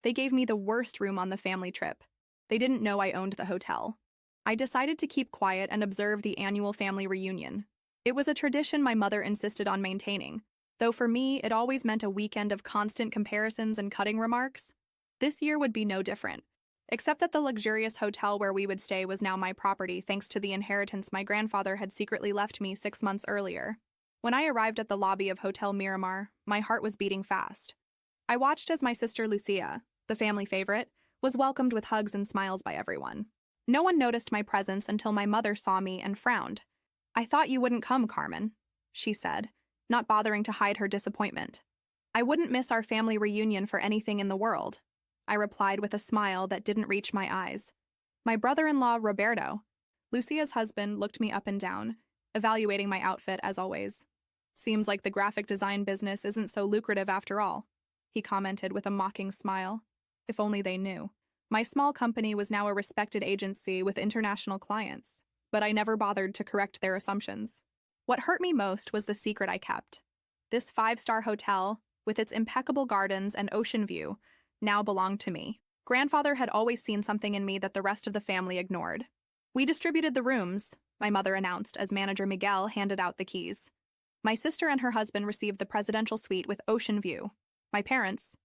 They gave me the worst room on the family trip. They didn't know I owned the hotel. I decided to keep quiet and observe the annual family reunion. It was a tradition my mother insisted on maintaining, though for me, it always meant a weekend of constant comparisons and cutting remarks. This year would be no different, except that the luxurious hotel where we would stay was now my property thanks to the inheritance my grandfather had secretly left me 6 months earlier. When I arrived at the lobby of Hotel Miramar, my heart was beating fast. I watched as my sister Lucia, the family favorite, was welcomed with hugs and smiles by everyone. No one noticed my presence until my mother saw me and frowned. "I thought you wouldn't come, Carmen," she said, not bothering to hide her disappointment. "I wouldn't miss our family reunion for anything in the world," I replied with a smile that didn't reach my eyes. My brother-in-law, Roberto, Lucia's husband, looked me up and down, evaluating my outfit as always. "Seems like the graphic design business isn't so lucrative after all," he commented with a mocking smile. If only they knew. My small company was now a respected agency with international clients, but I never bothered to correct their assumptions. What hurt me most was the secret I kept. This 5-star hotel, with its impeccable gardens and ocean view, now belonged to me. Grandfather had always seen something in me that the rest of the family ignored. "We distributed the rooms," my mother announced as manager Miguel handed out the keys. My sister and her husband received the presidential suite with ocean view. My parents,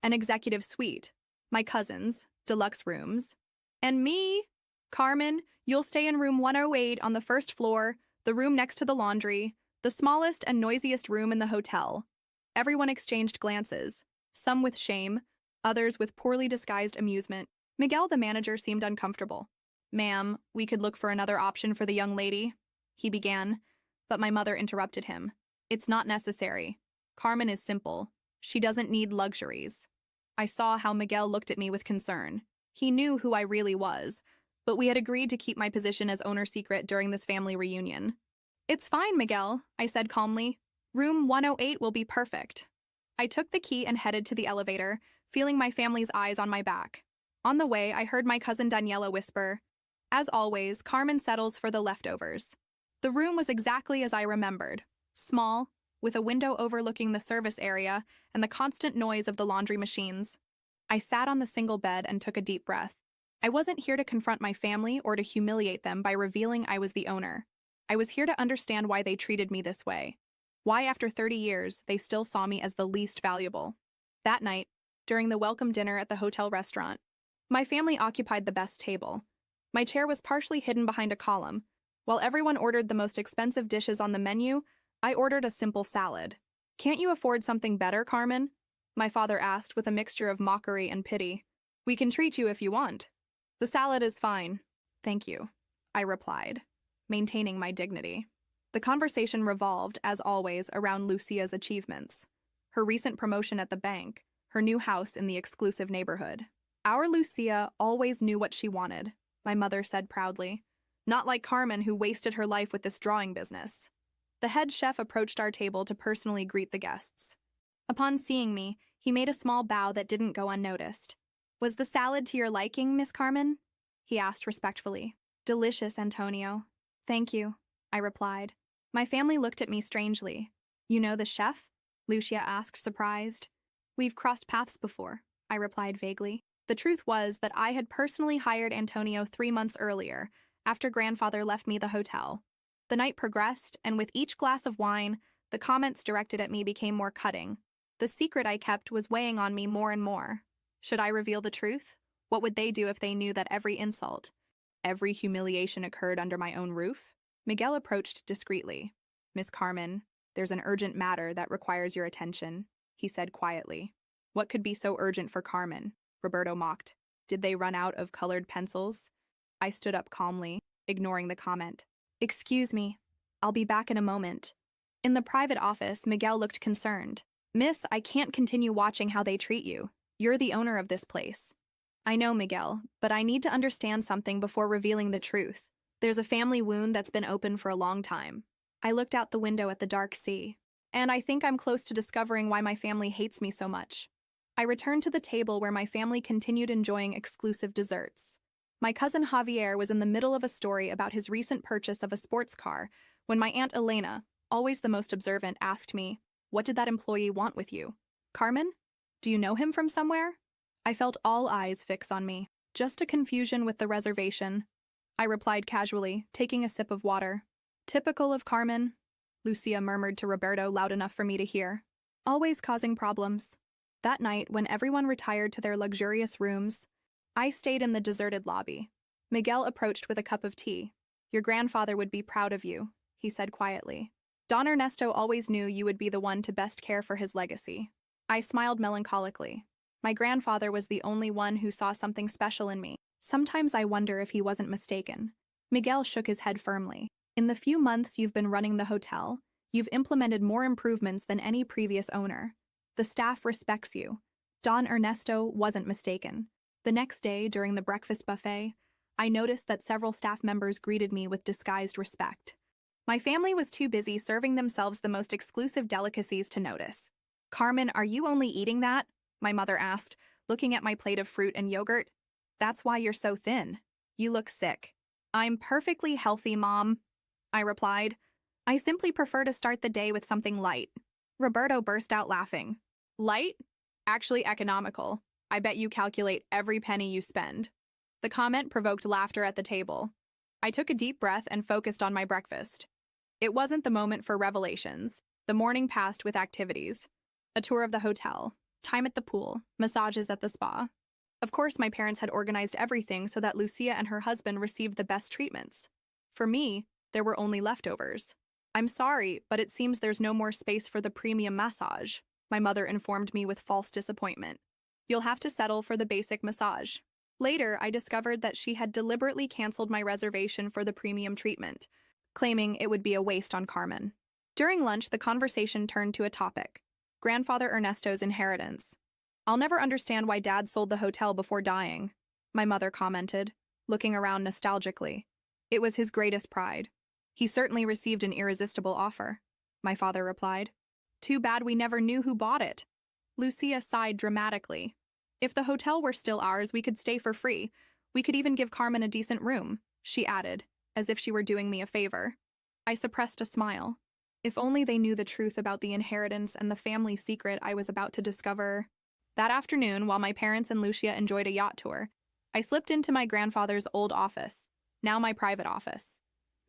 an executive suite. My cousins, deluxe rooms. And me, Carmen, you'll stay in room 108 on the first floor, the room next to the laundry, the smallest and noisiest room in the hotel. Everyone exchanged glances, some with shame, others with poorly disguised amusement. Miguel, the manager, seemed uncomfortable. "Ma'am, we could look for another option for the young lady," he began, but my mother interrupted him. "It's not necessary. Carmen is simple. She doesn't need luxuries." I saw how Miguel looked at me with concern. He knew who I really was, but we had agreed to keep my position as owner secret during this family reunion. "It's fine, Miguel," I said calmly. "Room 108 will be perfect." I took the key and headed to the elevator, feeling my family's eyes on my back. On the way, I heard my cousin Daniela whisper, "As always, Carmen settles for the leftovers." The room was exactly as I remembered. Small, with a window overlooking the service area and the constant noise of the laundry machines. I sat on the single bed and took a deep breath. I wasn't here to confront my family or to humiliate them by revealing I was the owner. I was here to understand why they treated me this way. Why, after 30 years, they still saw me as the least valuable. That night, during the welcome dinner at the hotel restaurant, my family occupied the best table. My chair was partially hidden behind a column. While everyone ordered the most expensive dishes on the menu, I ordered a simple salad. "Can't you afford something better, Carmen?" my father asked with a mixture of mockery and pity. "We can treat you if you want." "The salad is fine. Thank you," I replied, maintaining my dignity. The conversation revolved, as always, around Lucia's achievements. Her recent promotion at the bank, her new house in the exclusive neighborhood. "Our Lucia always knew what she wanted," my mother said proudly. "Not like Carmen, who wasted her life with this drawing business." The head chef approached our table to personally greet the guests. Upon seeing me, he made a small bow that didn't go unnoticed. "Was the salad to your liking, Miss Carmen?" he asked respectfully. "Delicious, Antonio." "Thank you," I replied. My family looked at me strangely. "You know the chef?" Lucia asked, surprised. "We've crossed paths before," I replied vaguely. The truth was that I had personally hired Antonio 3 months earlier, after grandfather left me the hotel. The night progressed, and with each glass of wine, the comments directed at me became more cutting. The secret I kept was weighing on me more and more. Should I reveal the truth? What would they do if they knew that every insult, every humiliation occurred under my own roof? Miguel approached discreetly. "Miss Carmen, there's an urgent matter that requires your attention," he said quietly. "What could be so urgent for Carmen?" Roberto mocked. "Did they run out of colored pencils?" I stood up calmly, ignoring the comment. "Excuse me. I'll be back in a moment." In the private office, Miguel looked concerned. "Miss, I can't continue watching how they treat you. You're the owner of this place." "I know, Miguel, but I need to understand something before revealing the truth. There's a family wound that's been open for a long time." I looked out the window at the dark sea, and I think I'm close to discovering why my family hates me so much. I returned to the table where my family continued enjoying exclusive desserts. My cousin Javier was in the middle of a story about his recent purchase of a sports car when my Aunt Elena, always the most observant, asked me, "What did that employee want with you? Carmen? Do you know him from somewhere?" I felt all eyes fix on me. Just a confusion with the reservation, I replied casually, taking a sip of water. Typical of Carmen, Lucia murmured to Roberto loud enough for me to hear. Always causing problems. That night, when everyone retired to their luxurious rooms, I stayed in the deserted lobby. Miguel approached with a cup of tea. Your grandfather would be proud of you, he said quietly. Don Ernesto always knew you would be the one to best care for his legacy. I smiled melancholically. My grandfather was the only one who saw something special in me. Sometimes I wonder if he wasn't mistaken. Miguel shook his head firmly. In the few months you've been running the hotel, you've implemented more improvements than any previous owner. The staff respects you. Don Ernesto wasn't mistaken. The next day, during the breakfast buffet, I noticed that several staff members greeted me with disguised respect. My family was too busy serving themselves the most exclusive delicacies to notice. Carmen, are you only eating that? My mother asked, looking at my plate of fruit and yogurt. That's why you're so thin. You look sick. I'm perfectly healthy, Mom, I replied. I simply prefer to start the day with something light. Roberto burst out laughing. Light? Actually economical. I bet you calculate every penny you spend. The comment provoked laughter at the table. I took a deep breath and focused on my breakfast. It wasn't the moment for revelations. The morning passed with activities. A tour of the hotel, time at the pool, massages at the spa. Of course, my parents had organized everything so that Lucia and her husband received the best treatments. For me, there were only leftovers. I'm sorry, but it seems there's no more space for the premium massage, my mother informed me with false disappointment. You'll have to settle for the basic massage. Later, I discovered that she had deliberately canceled my reservation for the premium treatment, claiming it would be a waste on Carmen. During lunch, the conversation turned to a topic: Grandfather Ernesto's inheritance. I'll never understand why Dad sold the hotel before dying, my mother commented, looking around nostalgically. It was his greatest pride. He certainly received an irresistible offer, my father replied. Too bad we never knew who bought it. Lucia sighed dramatically. If the hotel were still ours, we could stay for free. We could even give Carmen a decent room, she added, as if she were doing me a favor. I suppressed a smile. If only they knew the truth about the inheritance and the family secret I was about to discover. That afternoon, while my parents and Lucia enjoyed a yacht tour, I slipped into my grandfather's old office, now my private office.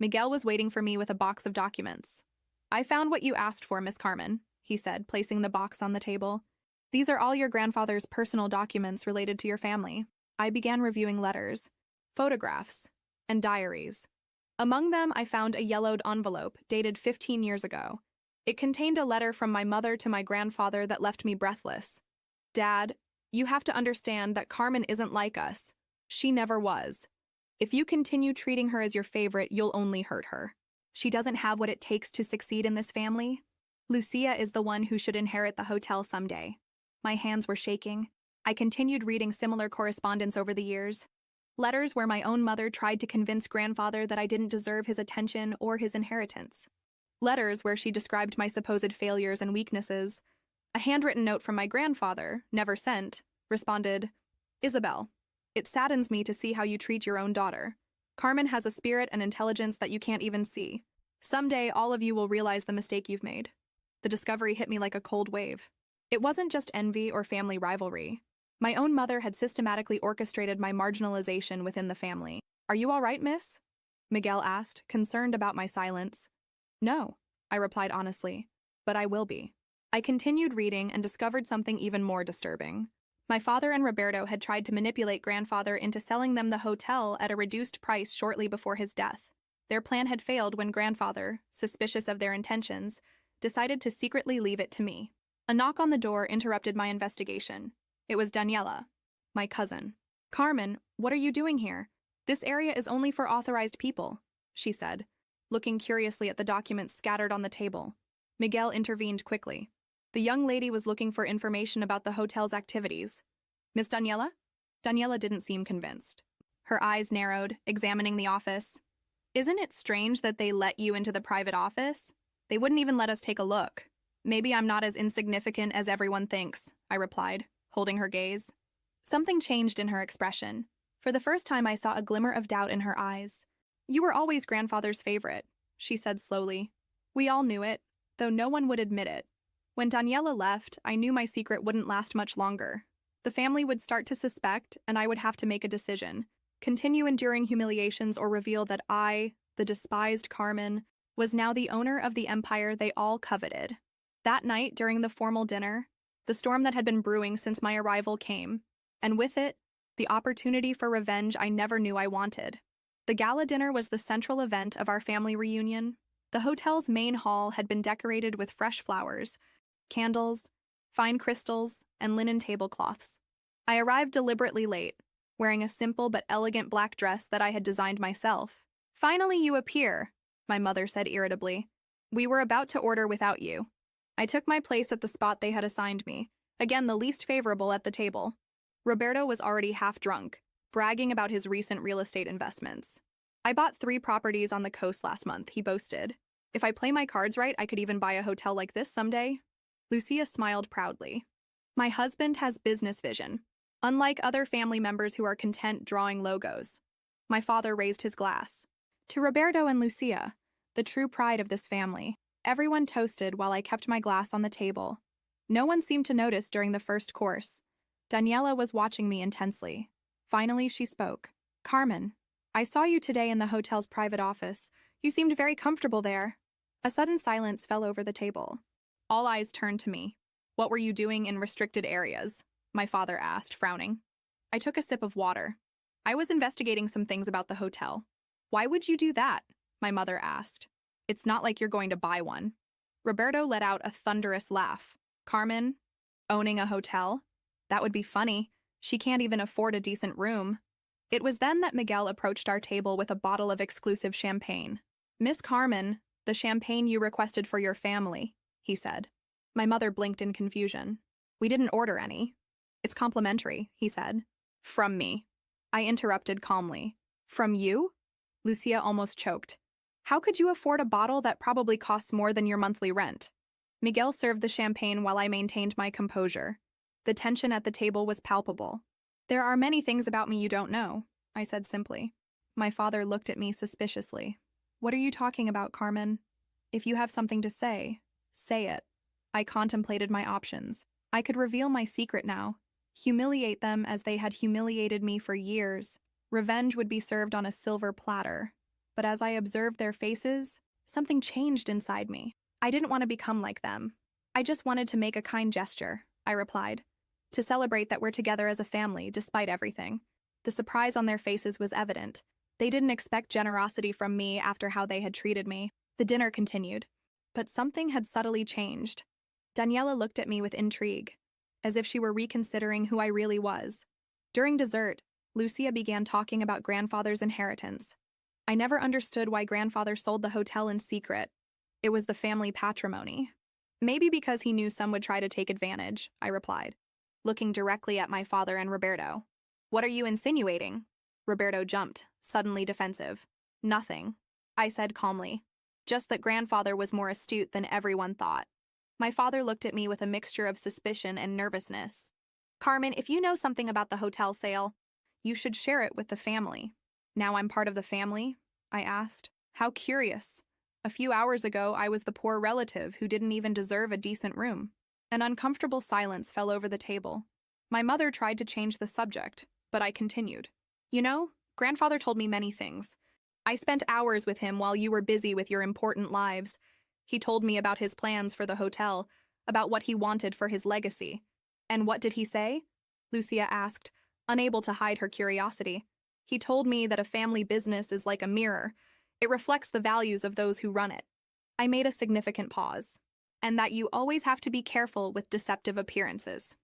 Miguel was waiting for me with a box of documents. I found what you asked for, Miss Carmen, he said, placing the box on the table. These are all your grandfather's personal documents related to your family. I began reviewing letters, photographs, and diaries. Among them, I found a yellowed envelope dated 15 years ago. It contained a letter from my mother to my grandfather that left me breathless. Dad, you have to understand that Carmen isn't like us. She never was. If you continue treating her as your favorite, you'll only hurt her. She doesn't have what it takes to succeed in this family. Lucia is the one who should inherit the hotel someday. My hands were shaking. I continued reading similar correspondence over the years. Letters where my own mother tried to convince grandfather that I didn't deserve his attention or his inheritance. Letters where she described my supposed failures and weaknesses. A handwritten note from my grandfather, never sent, responded, Isabel, it saddens me to see how you treat your own daughter. Carmen has a spirit and intelligence that you can't even see. Someday, all of you will realize the mistake you've made. The discovery hit me like a cold wave. It wasn't just envy or family rivalry. My own mother had systematically orchestrated my marginalization within the family. Are you all right, miss? Miguel asked, concerned about my silence. No, I replied honestly, but I will be. I continued reading and discovered something even more disturbing. My father and Roberto had tried to manipulate grandfather into selling them the hotel at a reduced price shortly before his death. Their plan had failed when grandfather, suspicious of their intentions, decided to secretly leave it to me. A knock on the door interrupted my investigation. It was Daniela, my cousin. Carmen, what are you doing here? This area is only for authorized people, she said, looking curiously at the documents scattered on the table. Miguel intervened quickly. The young lady was looking for information about the hotel's activities. Miss Daniela? Daniela didn't seem convinced. Her eyes narrowed, examining the office. Isn't it strange that they let you into the private office? They wouldn't even let us take a look. Maybe I'm not as insignificant as everyone thinks, I replied, holding her gaze. Something changed in her expression. For the first time, I saw a glimmer of doubt in her eyes. You were always grandfather's favorite, she said slowly. We all knew it, though no one would admit it. When Daniela left, I knew my secret wouldn't last much longer. The family would start to suspect, and I would have to make a decision: continue enduring humiliations or reveal that I, the despised Carmen, was now the owner of the empire they all coveted. That night, during the formal dinner, the storm that had been brewing since my arrival came, and with it, the opportunity for revenge I never knew I wanted. The gala dinner was the central event of our family reunion. The hotel's main hall had been decorated with fresh flowers, candles, fine crystals, and linen tablecloths. I arrived deliberately late, wearing a simple but elegant black dress that I had designed myself. "Finally you appear," my mother said irritably. "We were about to order without you." I took my place at the spot they had assigned me, again the least favorable at the table. Roberto was already half drunk, bragging about his recent real estate investments. "I bought 3 properties on the coast last month," he boasted. "If I play my cards right, I could even buy a hotel like this someday." Lucia smiled proudly. "My husband has business vision, unlike other family members who are content drawing logos." My father raised his glass. "To Roberto and Lucia, the true pride of this family." Everyone toasted while I kept my glass on the table. No one seemed to notice during the first course. Daniela was watching me intensely. Finally, she spoke. "Carmen, I saw you today in the hotel's private office. You seemed very comfortable there." A sudden silence fell over the table. All eyes turned to me. "What were you doing in restricted areas?" my father asked, frowning. I took a sip of water. "I was investigating some things about the hotel." "Why would you do that?" my mother asked. "It's not like you're going to buy one." Roberto let out a thunderous laugh. "Carmen, owning a hotel? That would be funny. She can't even afford a decent room." It was then that Miguel approached our table with a bottle of exclusive champagne. "Miss Carmen, the champagne you requested for your family," he said. My mother blinked in confusion. "We didn't order any." "It's complimentary," he said. "From me." I interrupted calmly. "From you?" Lucia almost choked. "How could you afford a bottle that probably costs more than your monthly rent?" Miguel served the champagne while I maintained my composure. The tension at the table was palpable. "There are many things about me you don't know," I said simply. My father looked at me suspiciously. "What are you talking about, Carmen? If you have something to say, say it." I contemplated my options. I could reveal my secret now, humiliate them as they had humiliated me for years. Revenge would be served on a silver platter. But as I observed their faces, something changed inside me. I didn't want to become like them. "I just wanted to make a kind gesture," I replied, "to celebrate that we're together as a family, despite everything." The surprise on their faces was evident. They didn't expect generosity from me after how they had treated me. The dinner continued. But something had subtly changed. Daniela looked at me with intrigue, as if she were reconsidering who I really was. During dessert, Lucia began talking about grandfather's inheritance. I never understood why grandfather sold the hotel in secret. It was the family patrimony. "Maybe because he knew some would try to take advantage," I replied, looking directly at my father and Roberto. "What are you insinuating?" Roberto jumped, suddenly defensive. "Nothing," I said calmly. "Just that grandfather was more astute than everyone thought." My father looked at me with a mixture of suspicion and nervousness. "Carmen, if you know something about the hotel sale, you should share it with the family." "Now I'm part of the family?" I asked. How curious. A few hours ago, I was the poor relative who didn't even deserve a decent room. An uncomfortable silence fell over the table. My mother tried to change the subject, but I continued. "You know, grandfather told me many things. I spent hours with him while you were busy with your important lives. He told me about his plans for the hotel, about what he wanted for his legacy." "And what did he say?" Lucia asked, unable to hide her curiosity. "He told me that a family business is like a mirror. It reflects the values of those who run it." I made a significant pause. "And that you always have to be careful with deceptive appearances."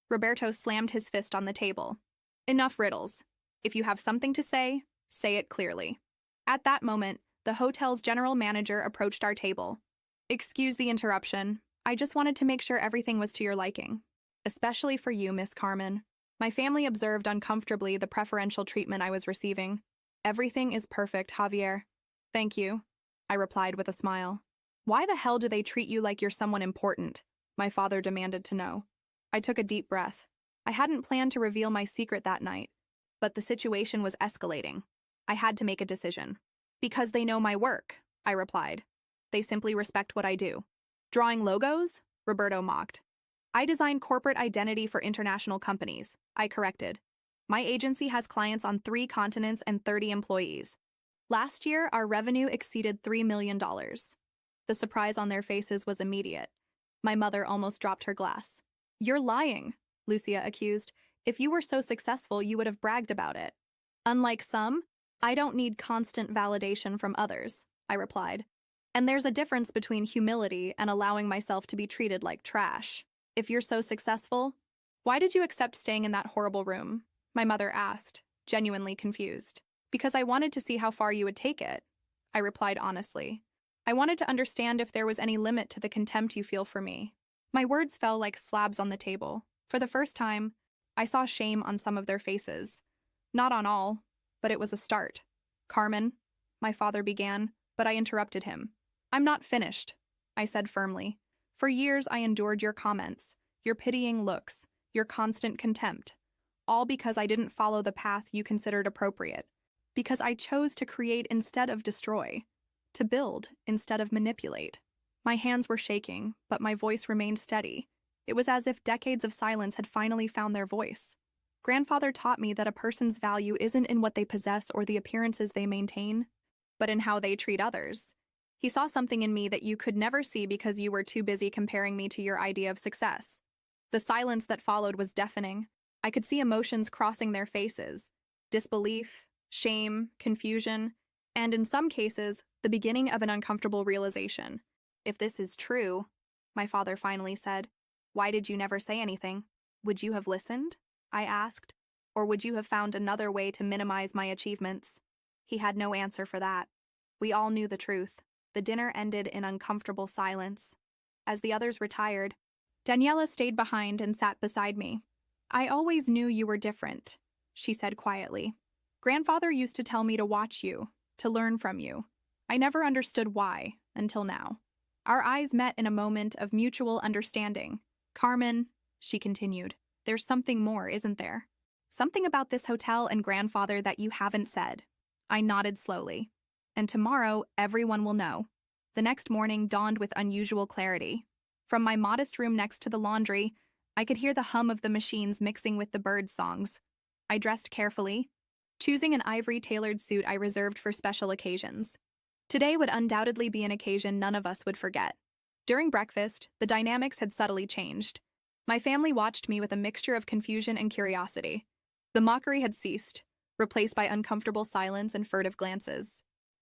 Roberto slammed his fist on the table. "Enough riddles. If you have something to say it clearly." At that moment, the hotel's general manager approached our table. "Excuse the interruption. I just wanted to make sure everything was to your liking. Especially for you, Miss Carmen." My family observed uncomfortably the preferential treatment I was receiving. "Everything is perfect, Javier." "Thank you," I replied with a smile. "Why the hell do they treat you like you're someone important?" my father demanded to know. I took a deep breath. I hadn't planned to reveal my secret that night, but the situation was escalating. I had to make a decision. "Because they know my work," I replied. "They simply respect what I do." "Drawing logos?" Roberto mocked. I design corporate identity for international companies, I corrected. My agency has clients on 3 continents and 30 employees. Last year, our revenue exceeded $3 million. The surprise on their faces was immediate. My mother almost dropped her glass. You're lying, Lucia accused. If you were so successful, you would have bragged about it. Unlike some, I don't need constant validation from others, I replied. And there's a difference between humility and allowing myself to be treated like trash. If you're so successful, why did you accept staying in that horrible room? My mother asked, genuinely confused. Because I wanted to see how far you would take it, I replied honestly. I wanted to understand if there was any limit to the contempt you feel for me. My words fell like slabs on the table. For the first time, I saw shame on some of their faces. Not on all, but it was a start. Carmen, my father began, but I interrupted him. I'm not finished, I said firmly. For years I endured your comments, your pitying looks, your constant contempt, all because I didn't follow the path you considered appropriate, because I chose to create instead of destroy, to build instead of manipulate. My hands were shaking, but my voice remained steady. It was as if decades of silence had finally found their voice. Grandfather taught me that a person's value isn't in what they possess or the appearances they maintain, but in how they treat others. He saw something in me that you could never see because you were too busy comparing me to your idea of success. The silence that followed was deafening. I could see emotions crossing their faces: disbelief, shame, confusion, and in some cases, the beginning of an uncomfortable realization. If this is true, my father finally said, why did you never say anything? Would you have listened? I asked. Or would you have found another way to minimize my achievements? He had no answer for that. We all knew the truth. The dinner ended in uncomfortable silence. As the others retired, Daniela stayed behind and sat beside me. I always knew you were different, she said quietly. Grandfather used to tell me to watch you, to learn from you. I never understood why, until now. Our eyes met in a moment of mutual understanding. Carmen, she continued, there's something more, isn't there? Something about this hotel and grandfather that you haven't said. I nodded slowly. And tomorrow, everyone will know. The next morning dawned with unusual clarity. From my modest room next to the laundry, I could hear the hum of the machines mixing with the birds' songs. I dressed carefully, choosing an ivory-tailored suit I reserved for special occasions. Today would undoubtedly be an occasion none of us would forget. During breakfast, the dynamics had subtly changed. My family watched me with a mixture of confusion and curiosity. The mockery had ceased, replaced by uncomfortable silence and furtive glances.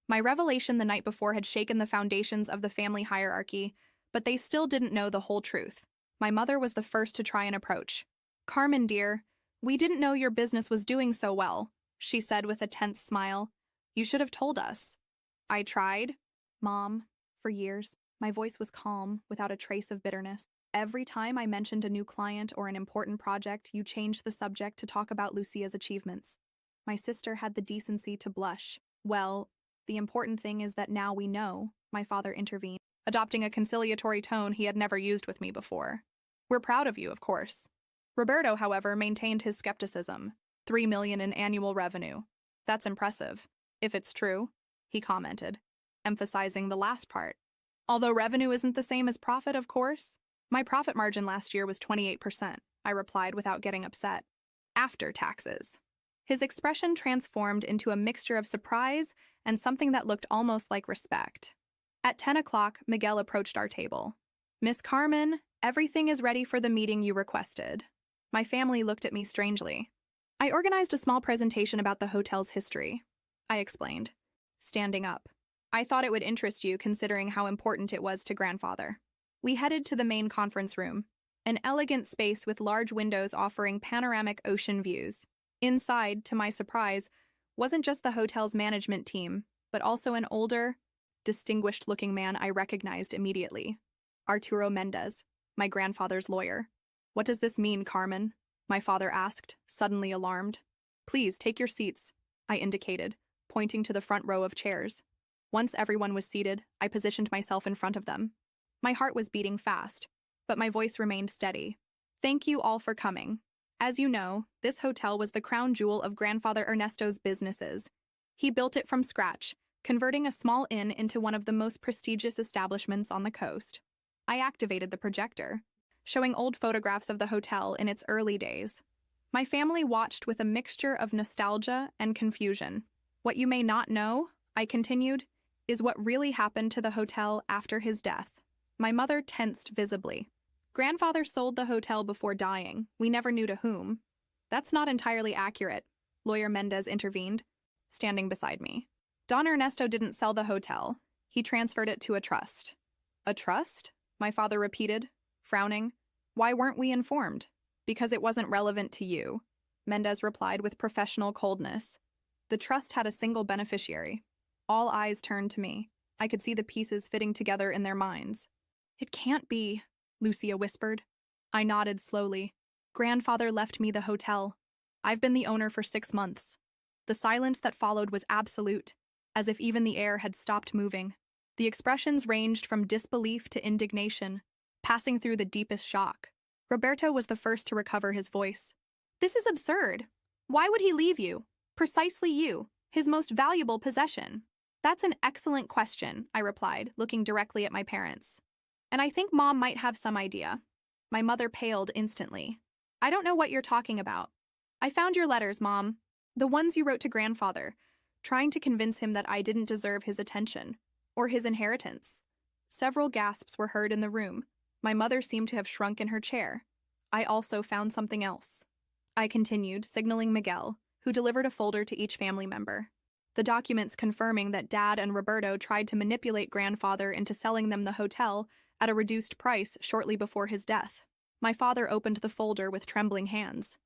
My revelation the night before had shaken the foundations of the family hierarchy, but they still didn't know the whole truth. My mother was the first to try an approach. Carmen, dear, we didn't know your business was doing so well, she said with a tense smile. You should have told us. I tried, Mom, for years. My voice was calm, without a trace of bitterness. Every time I mentioned a new client or an important project, you changed the subject to talk about Lucia's achievements. My sister had the decency to blush. Well, the important thing is that now we know, my father intervened, adopting a conciliatory tone he had never used with me before. We're proud of you, of course. Roberto, however, maintained his skepticism. $3 million in annual revenue. That's impressive. If it's true, he commented, emphasizing the last part. Although revenue isn't the same as profit, of course. My profit margin last year was 28%, I replied without getting upset. After taxes. His expression transformed into a mixture of surprise and something that looked almost like respect. At 10 o'clock, Miguel approached our table. Miss Carmen, everything is ready for the meeting you requested. My family looked at me strangely. I organized a small presentation about the hotel's history, I explained, standing up. I thought it would interest you considering how important it was to grandfather. We headed to the main conference room, an elegant space with large windows offering panoramic ocean views. Inside, to my surprise, wasn't just the hotel's management team, but also an older, distinguished-looking man I recognized immediately. Arturo Mendez, my grandfather's lawyer. What does this mean, Carmen? My father asked, suddenly alarmed. Please, take your seats, I indicated, pointing to the front row of chairs. Once everyone was seated, I positioned myself in front of them. My heart was beating fast, but my voice remained steady. Thank you all for coming. As you know, this hotel was the crown jewel of Grandfather Ernesto's businesses. He built it from scratch, converting a small inn into one of the most prestigious establishments on the coast. I activated the projector, showing old photographs of the hotel in its early days. My family watched with a mixture of nostalgia and confusion. What you may not know, I continued, is what really happened to the hotel after his death. My mother tensed visibly. Grandfather sold the hotel before dying. We never knew to whom. That's not entirely accurate, Lawyer Mendez intervened, standing beside me. Don Ernesto didn't sell the hotel. He transferred it to a trust. A trust? My father repeated, frowning. Why weren't we informed? Because it wasn't relevant to you, Mendez replied with professional coldness. The trust had a single beneficiary. All eyes turned to me. I could see the pieces fitting together in their minds. It can't be, Lucia whispered. I nodded slowly. Grandfather left me the hotel. I've been the owner for 6 months. The silence that followed was absolute, as if even the air had stopped moving. The expressions ranged from disbelief to indignation, passing through the deepest shock. Roberto was the first to recover his voice. This is absurd. Why would he leave you? Precisely you, his most valuable possession. That's an excellent question, I replied, looking directly at my parents. And I think Mom might have some idea. My mother paled instantly. I don't know what you're talking about. I found your letters, Mom. The ones you wrote to Grandfather, trying to convince him that I didn't deserve his attention, or his inheritance. Several gasps were heard in the room. My mother seemed to have shrunk in her chair. I also found something else. I continued, signaling Miguel, who delivered a folder to each family member. The documents confirming that Dad and Roberto tried to manipulate Grandfather into selling them the hotel at a reduced price shortly before his death. My father opened the folder with trembling hands.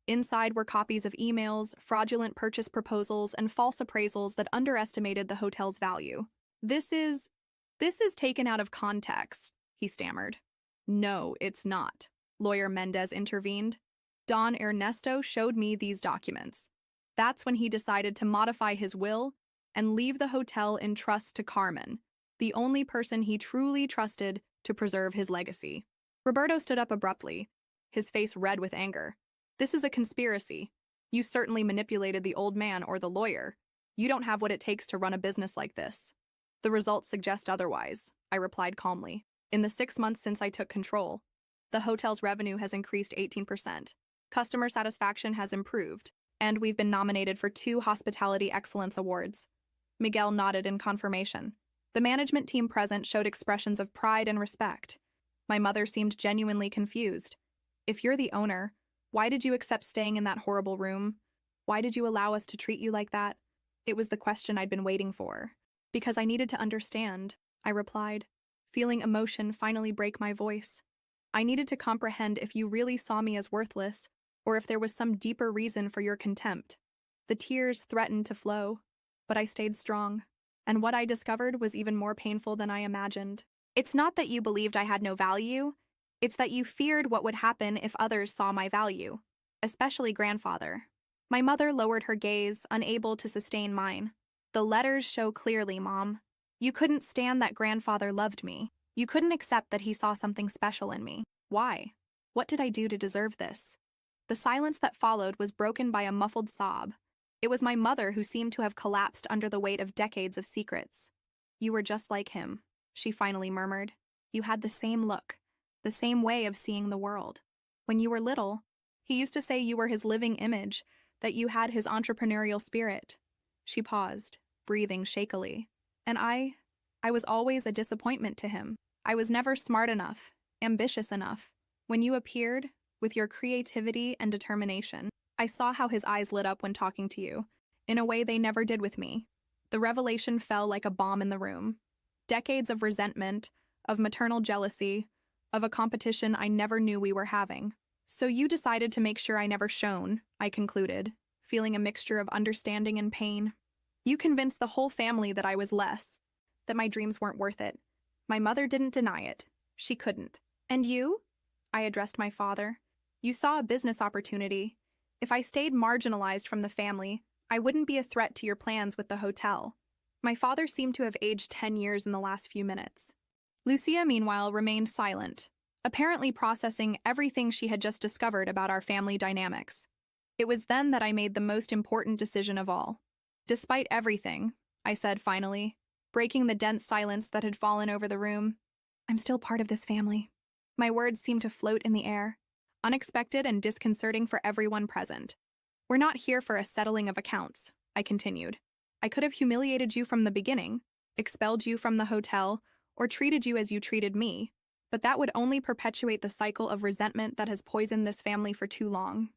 Inside were copies of emails, fraudulent purchase proposals, and false appraisals that underestimated the hotel's value. This is taken out of context, he stammered. No, it's not, Lawyer Mendez intervened. Don Ernesto showed me these documents. That's when he decided to modify his will and leave the hotel in trust to Carmen, the only person he truly trusted to preserve his legacy. Roberto stood up abruptly, his face red with anger. This is a conspiracy. You certainly manipulated the old man or the lawyer. You don't have what it takes to run a business like this. The results suggest otherwise, I replied calmly. In the 6 months since I took control, the hotel's revenue has increased 18%. Customer satisfaction has improved, and we've been nominated for 2 Hospitality Excellence Awards. Miguel nodded in confirmation. The management team present showed expressions of pride and respect. My mother seemed genuinely confused. If you're the owner, why did you accept staying in that horrible room? Why did you allow us to treat you like that? It was the question I'd been waiting for. Because I needed to understand, I replied, feeling emotion finally break my voice. I needed to comprehend if you really saw me as worthless, or if there was some deeper reason for your contempt. The tears threatened to flow, but I stayed strong. And what I discovered was even more painful than I imagined. It's not that you believed I had no value, it's that you feared what would happen if others saw my value, especially Grandfather. My mother lowered her gaze, unable to sustain mine. The letters show clearly, Mom. You couldn't stand that Grandfather loved me. You couldn't accept that he saw something special in me. Why? What did I do to deserve this? The silence that followed was broken by a muffled sob. It was my mother who seemed to have collapsed under the weight of decades of secrets. You were just like him, she finally murmured. You had the same look, the same way of seeing the world. When you were little, he used to say you were his living image, that you had his entrepreneurial spirit. She paused, breathing shakily. And I was always a disappointment to him. I was never smart enough, ambitious enough. When you appeared, with your creativity and determination, I saw how his eyes lit up when talking to you, in a way they never did with me. The revelation fell like a bomb in the room. Decades of resentment, of maternal jealousy, of a competition I never knew we were having. So you decided to make sure I never shone, I concluded, feeling a mixture of understanding and pain. You convinced the whole family that I was less, that my dreams weren't worth it. My mother didn't deny it. She couldn't. And you? I addressed my father. You saw a business opportunity. If I stayed marginalized from the family, I wouldn't be a threat to your plans with the hotel. My father seemed to have aged 10 years in the last few minutes. Lucia, meanwhile, remained silent, apparently processing everything she had just discovered about our family dynamics. It was then that I made the most important decision of all. Despite everything, I said finally, breaking the dense silence that had fallen over the room, I'm still part of this family. My words seemed to float in the air, unexpected and disconcerting for everyone present. We're not here for a settling of accounts, I continued. I could have humiliated you from the beginning, expelled you from the hotel, or treated you as you treated me, but that would only perpetuate the cycle of resentment that has poisoned this family for too long.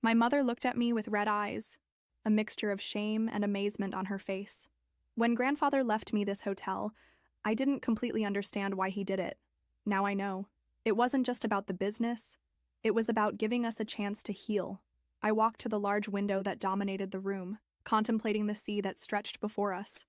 My mother looked at me with red eyes, a mixture of shame and amazement on her face. When grandfather left me this hotel, I didn't completely understand why he did it. Now I know. It wasn't just about the business. It was about giving us a chance to heal. I walked to the large window that dominated the room, contemplating the sea that stretched before us.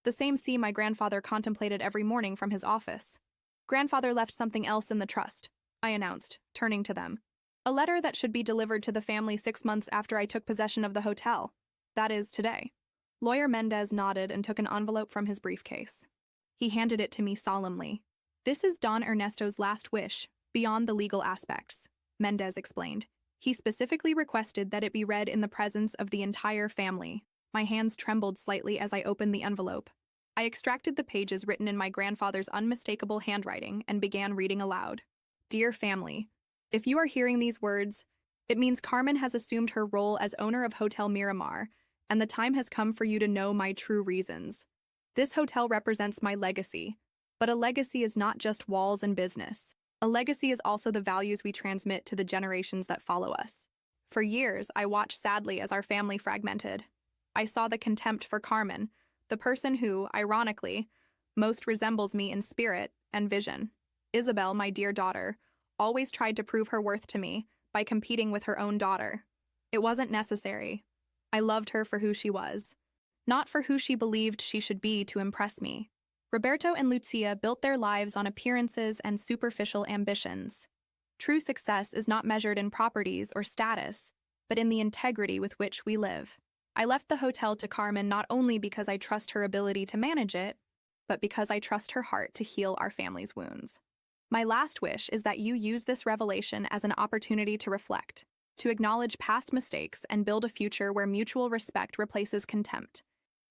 The same sea my grandfather contemplated every morning from his office. Grandfather left something else in the trust, I announced, turning to them. A letter that should be delivered to the family 6 months after I took possession of the hotel. That is, today. Lawyer Mendez nodded and took an envelope from his briefcase. He handed it to me solemnly. This is Don Ernesto's last wish, beyond the legal aspects, Mendez explained. He specifically requested that it be read in the presence of the entire family. My hands trembled slightly as I opened the envelope. I extracted the pages written in my grandfather's unmistakable handwriting and began reading aloud. Dear family, if you are hearing these words, it means Carmen has assumed her role as owner of Hotel Miramar, and the time has come for you to know my true reasons. This hotel represents my legacy, but a legacy is not just walls and business. A legacy is also the values we transmit to the generations that follow us. For years, I watched sadly as our family fragmented. I saw the contempt for Carmen, the person who, ironically, most resembles me in spirit and vision. Isabel, my dear daughter, always tried to prove her worth to me by competing with her own daughter. It wasn't necessary. I loved her for who she was, not for who she believed she should be to impress me. Roberto and Lucia built their lives on appearances and superficial ambitions. True success is not measured in properties or status, but in the integrity with which we live. I left the hotel to Carmen not only because I trust her ability to manage it, but because I trust her heart to heal our family's wounds. My last wish is that you use this revelation as an opportunity to reflect, to acknowledge past mistakes and build a future where mutual respect replaces contempt,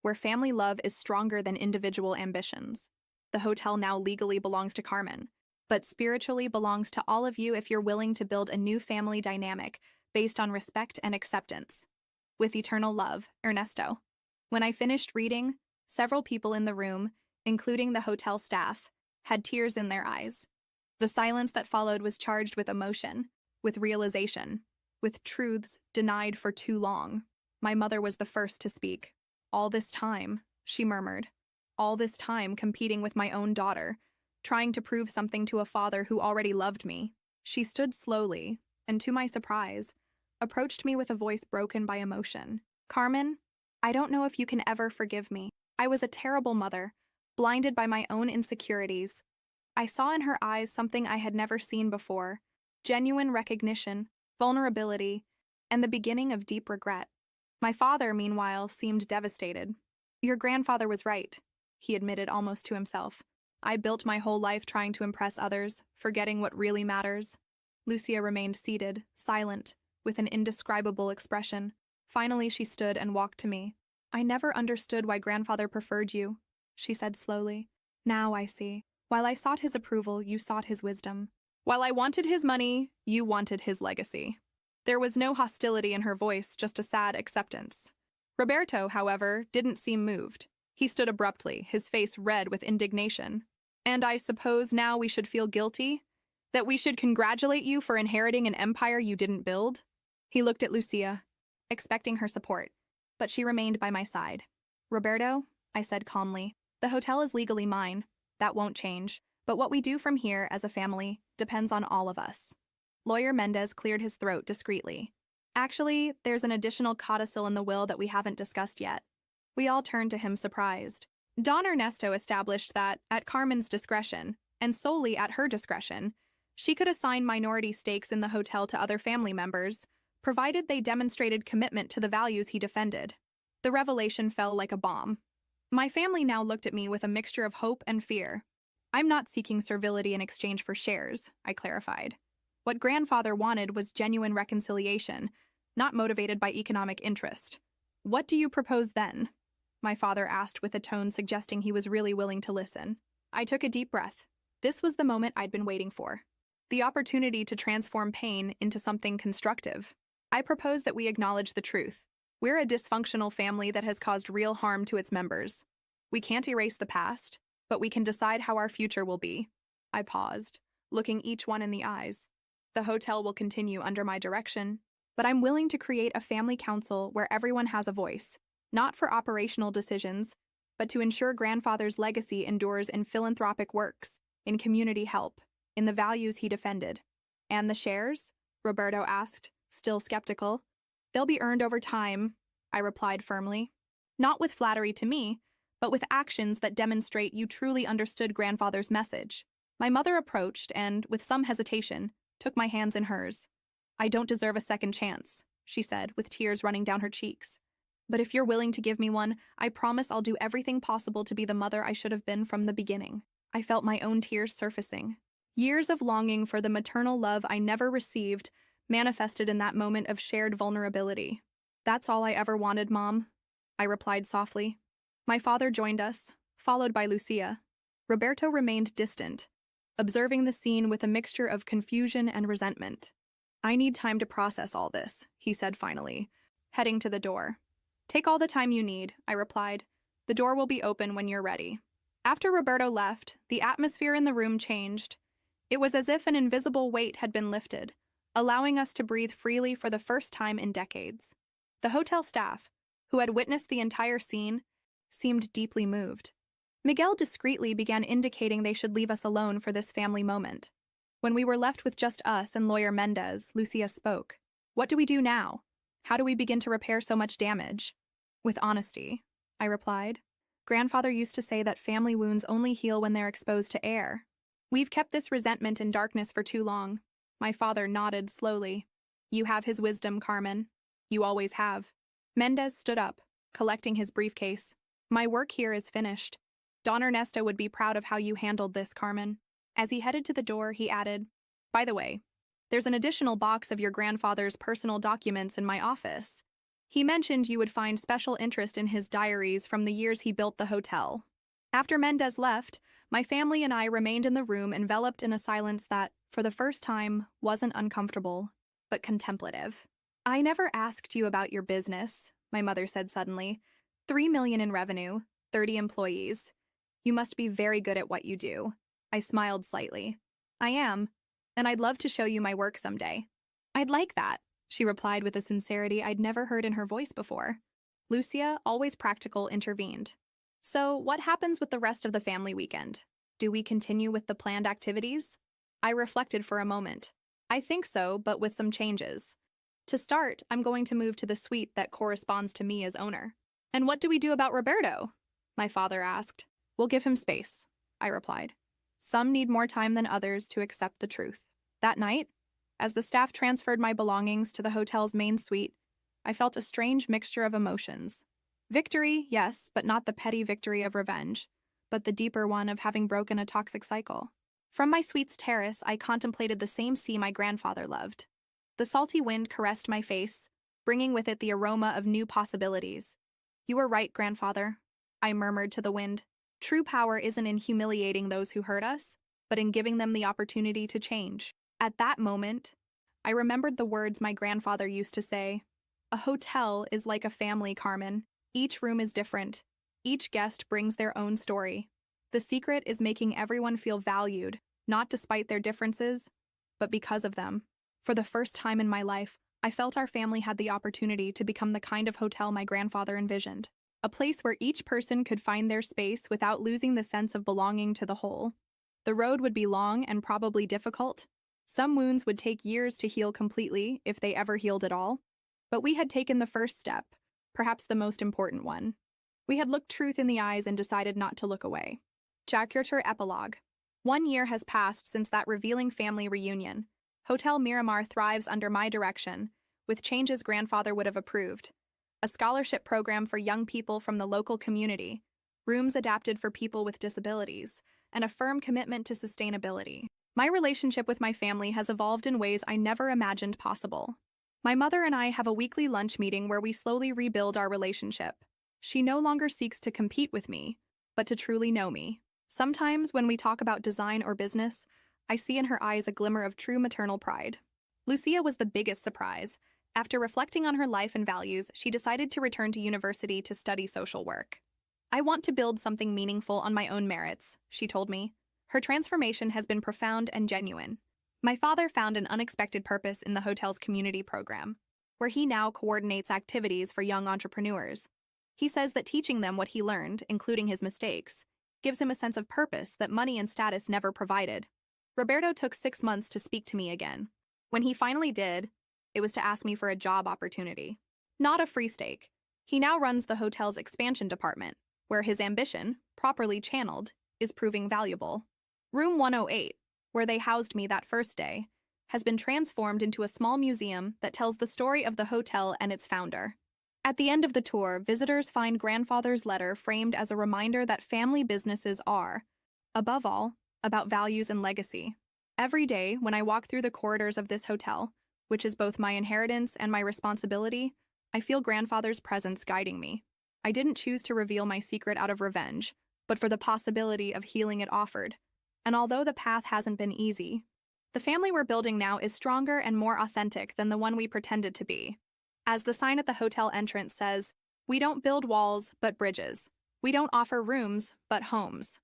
where family love is stronger than individual ambitions. The hotel now legally belongs to Carmen, but spiritually belongs to all of you if you're willing to build a new family dynamic based on respect and acceptance. With eternal love, Ernesto. When I finished reading, several people in the room, including the hotel staff, had tears in their eyes. The silence that followed was charged with emotion, with realization, with truths denied for too long. My mother was the first to speak. All this time, she murmured, all this time competing with my own daughter, trying to prove something to a father who already loved me. She stood slowly, and to my surprise, approached me with a voice broken by emotion. Carmen, I don't know if you can ever forgive me. I was a terrible mother, blinded by my own insecurities. I saw in her eyes something I had never seen before, genuine recognition, vulnerability, and the beginning of deep regret. My father, meanwhile, seemed devastated. Your grandfather was right, he admitted almost to himself. I built my whole life trying to impress others, forgetting what really matters. Lucia remained seated, silent, with an indescribable expression. Finally, she stood and walked to me. I never understood why grandfather preferred you, she said slowly. Now I see. While I sought his approval, you sought his wisdom. While I wanted his money, you wanted his legacy. There was no hostility in her voice, just a sad acceptance. Roberto, however, didn't seem moved. He stood abruptly, his face red with indignation. And I suppose now we should feel guilty? That we should congratulate you for inheriting an empire you didn't build? He looked at Lucia, expecting her support, but she remained by my side. Roberto, I said calmly, the hotel is legally mine. That won't change. But what we do from here as a family depends on all of us. Lawyer Mendez cleared his throat discreetly. Actually, there's an additional codicil in the will that we haven't discussed yet. We all turned to him surprised. Don Ernesto established that, at Carmen's discretion, and solely at her discretion, she could assign minority stakes in the hotel to other family members, provided they demonstrated commitment to the values he defended. The revelation fell like a bomb. My family now looked at me with a mixture of hope and fear. I'm not seeking servility in exchange for shares, I clarified. What grandfather wanted was genuine reconciliation, not motivated by economic interest. What do you propose then? My father asked with a tone suggesting he was really willing to listen. I took a deep breath. This was the moment I'd been waiting for. the opportunity to transform pain into something constructive. I propose that we acknowledge the truth. We're a dysfunctional family that has caused real harm to its members. We can't erase the past, but we can decide how our future will be. I paused, looking each one in the eyes. The hotel will continue under my direction, but I'm willing to create a family council where everyone has a voice, not for operational decisions, but to ensure grandfather's legacy endures in philanthropic works, in community help, in the values he defended. And the shares? Roberto asked, still skeptical. They'll be earned over time, I replied firmly. Not with flattery to me, but with actions that demonstrate you truly understood grandfather's message. My mother approached and, with some hesitation, took my hands in hers. I don't deserve a second chance, she said, with tears running down her cheeks. But if you're willing to give me one, I promise I'll do everything possible to be the mother I should have been from the beginning. I felt my own tears surfacing. Years of longing for the maternal love I never received manifested in that moment of shared vulnerability. That's all I ever wanted, Mom, I replied softly. My father joined us, followed by Lucia. Roberto remained distant, observing the scene with a mixture of confusion and resentment. I need time to process all this, he said finally, heading to the door. Take all the time you need, I replied. The door will be open when you're ready. After Roberto left, the atmosphere in the room changed. It was as if an invisible weight had been lifted, allowing us to breathe freely for the first time in decades. The hotel staff, who had witnessed the entire scene, seemed deeply moved. Miguel discreetly began indicating they should leave us alone for this family moment. When we were left with just us and Lawyer Mendez, Lucia spoke. What do we do now? How do we begin to repair so much damage? With honesty, I replied. Grandfather used to say that family wounds only heal when they're exposed to air. We've kept this resentment in darkness for too long. My father nodded slowly. You have his wisdom, Carmen. You always have. Mendez stood up, collecting his briefcase. My work here is finished. Don Ernesto would be proud of how you handled this, Carmen. As he headed to the door, he added, By the way, there's an additional box of your grandfather's personal documents in my office. He mentioned you would find special interest in his diaries from the years he built the hotel. After Mendez left, my family and I remained in the room enveloped in a silence that, for the first time, wasn't uncomfortable, but contemplative. I never asked you about your business, my mother said suddenly. 3 million in revenue, 30 employees. You must be very good at what you do. I smiled slightly. I am, and I'd love to show you my work someday. I'd like that, she replied with a sincerity I'd never heard in her voice before. Lucia, always practical, intervened. So, what happens with the rest of the family weekend? Do we continue with the planned activities? I reflected for a moment. I think so, but with some changes. To start, I'm going to move to the suite that corresponds to me as owner. And what do we do about Roberto? My father asked. We'll give him space, I replied. Some need more time than others to accept the truth. That night, as the staff transferred my belongings to the hotel's main suite, I felt a strange mixture of emotions. Victory, yes, but not the petty victory of revenge, but the deeper one of having broken a toxic cycle. From my suite's terrace, I contemplated the same sea my grandfather loved. The salty wind caressed my face, bringing with it the aroma of new possibilities. You were right, grandfather, I murmured to the wind. True power isn't in humiliating those who hurt us, but in giving them the opportunity to change. At that moment, I remembered the words my grandfather used to say. A hotel is like a family, Carmen. Each room is different. Each guest brings their own story. The secret is making everyone feel valued, not despite their differences, but because of them. For the first time in my life, I felt our family had the opportunity to become the kind of hotel my grandfather envisioned. A place where each person could find their space without losing the sense of belonging to the whole. The road would be long and probably difficult. Some wounds would take years to heal completely, if they ever healed at all. But we had taken the first step, perhaps the most important one. We had looked truth in the eyes and decided not to look away. Jakarta Epilogue. 1 year has passed since that revealing family reunion. Hotel Miramar thrives under my direction, with changes grandfather would have approved. A scholarship program for young people from the local community, rooms adapted for people with disabilities, and a firm commitment to sustainability. My relationship with my family has evolved in ways I never imagined possible. My mother and I have a weekly lunch meeting where we slowly rebuild our relationship. She no longer seeks to compete with me, but to truly know me. Sometimes when we talk about design or business, I see in her eyes a glimmer of true maternal pride. Lucia was the biggest surprise. After reflecting on her life and values, she decided to return to university to study social work. I want to build something meaningful on my own merits, she told me. Her transformation has been profound and genuine. My father found an unexpected purpose in the hotel's community program, where he now coordinates activities for young entrepreneurs. He says that teaching them what he learned, including his mistakes, gives him a sense of purpose that money and status never provided. Roberto took 6 months to speak to me again. When he finally did, it was to ask me for a job opportunity. Not a free steak. He now runs the hotel's expansion department, where his ambition, properly channeled, is proving valuable. Room 108, where they housed me that first day, has been transformed into a small museum that tells the story of the hotel and its founder. At the end of the tour, visitors find grandfather's letter framed as a reminder that family businesses are, above all, about values and legacy. Every day, when I walk through the corridors of this hotel, which is both my inheritance and my responsibility, I feel grandfather's presence guiding me. I didn't choose to reveal my secret out of revenge, but for the possibility of healing it offered. And although the path hasn't been easy, the family we're building now is stronger and more authentic than the one we pretended to be. As the sign at the hotel entrance says, we don't build walls, but bridges. We don't offer rooms, but homes.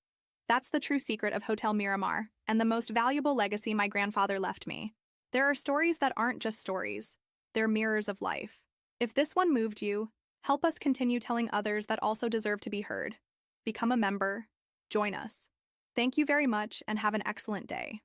That's the true secret of Hotel Miramar, and the most valuable legacy my grandfather left me. There are stories that aren't just stories. They're mirrors of life. If this one moved you, help us continue telling others that also deserve to be heard. Become a member. Join us. Thank you very much and have an excellent day.